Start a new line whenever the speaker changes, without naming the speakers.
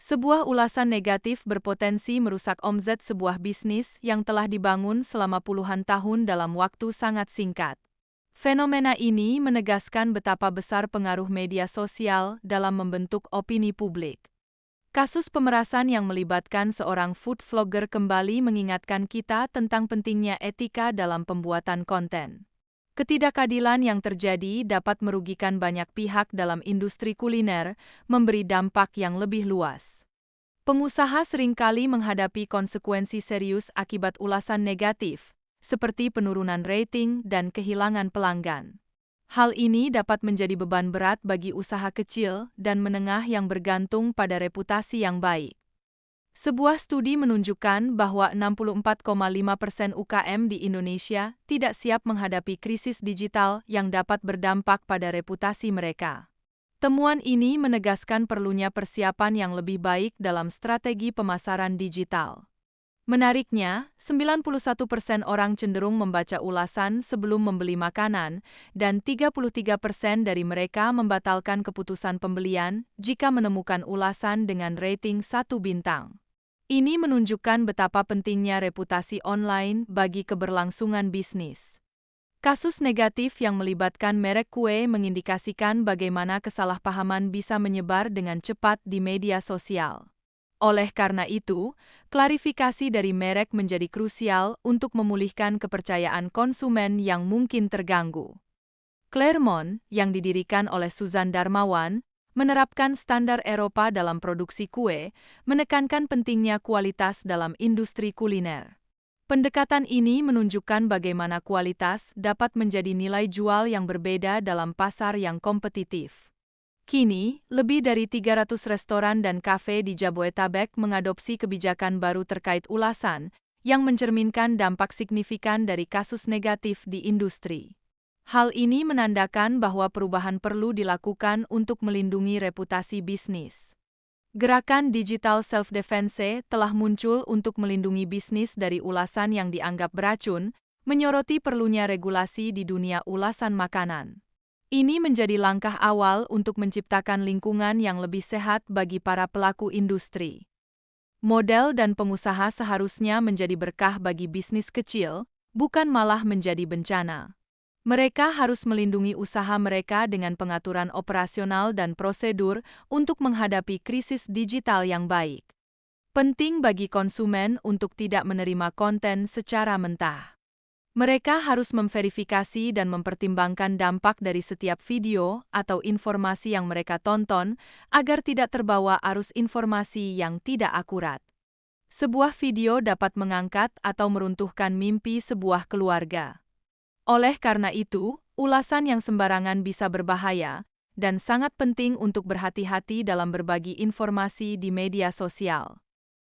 Sebuah ulasan negatif berpotensi merusak omzet sebuah bisnis yang telah dibangun selama puluhan tahun dalam waktu sangat singkat. Fenomena ini menegaskan betapa besar pengaruh media sosial dalam membentuk opini publik. Kasus pemerasan yang melibatkan seorang food vlogger kembali mengingatkan kita tentang pentingnya etika dalam pembuatan konten. Ketidakadilan yang terjadi dapat merugikan banyak pihak dalam industri kuliner, memberi dampak yang lebih luas. Pengusaha seringkali menghadapi konsekuensi serius akibat ulasan negatif, seperti penurunan rating dan kehilangan pelanggan. Hal ini dapat menjadi beban berat bagi usaha kecil dan menengah yang bergantung pada reputasi yang baik. Sebuah studi menunjukkan bahwa 64,5% UKM di Indonesia tidak siap menghadapi krisis digital yang dapat berdampak pada reputasi mereka. Temuan ini menegaskan perlunya persiapan yang lebih baik dalam strategi pemasaran digital. Menariknya, 91% orang cenderung membaca ulasan sebelum membeli makanan, dan 33% dari mereka membatalkan keputusan pembelian jika menemukan ulasan dengan rating 1 bintang. Ini menunjukkan betapa pentingnya reputasi online bagi keberlangsungan bisnis. Kasus negatif yang melibatkan merek kue mengindikasikan bagaimana kesalahpahaman bisa menyebar dengan cepat di media sosial. Oleh karena itu, klarifikasi dari merek menjadi krusial untuk memulihkan kepercayaan konsumen yang mungkin terganggu. Claremont, yang didirikan oleh Suzan Darmawan, menerapkan standar Eropa dalam produksi kue, menekankan pentingnya kualitas dalam industri kuliner. Pendekatan ini menunjukkan bagaimana kualitas dapat menjadi nilai jual yang berbeda dalam pasar yang kompetitif. Kini, lebih dari 300 restoran dan kafe di Jabodetabek mengadopsi kebijakan baru terkait ulasan, yang mencerminkan dampak signifikan dari kasus negatif di industri. Hal ini menandakan bahwa perubahan perlu dilakukan untuk melindungi reputasi bisnis. Gerakan digital self-defense telah muncul untuk melindungi bisnis dari ulasan yang dianggap beracun, menyoroti perlunya regulasi di dunia ulasan makanan. Ini menjadi langkah awal untuk menciptakan lingkungan yang lebih sehat bagi para pelaku industri. Model dan pengusaha seharusnya menjadi berkah bagi bisnis kecil, bukan malah menjadi bencana. Mereka harus melindungi usaha mereka dengan pengaturan operasional dan prosedur untuk menghadapi krisis digital yang baik. Penting bagi konsumen untuk tidak menerima konten secara mentah. Mereka harus memverifikasi dan mempertimbangkan dampak dari setiap video atau informasi yang mereka tonton agar tidak terbawa arus informasi yang tidak akurat. Sebuah video dapat mengangkat atau meruntuhkan mimpi sebuah keluarga. Oleh karena itu, ulasan yang sembarangan bisa berbahaya, dan sangat penting untuk berhati-hati dalam berbagi informasi di media sosial.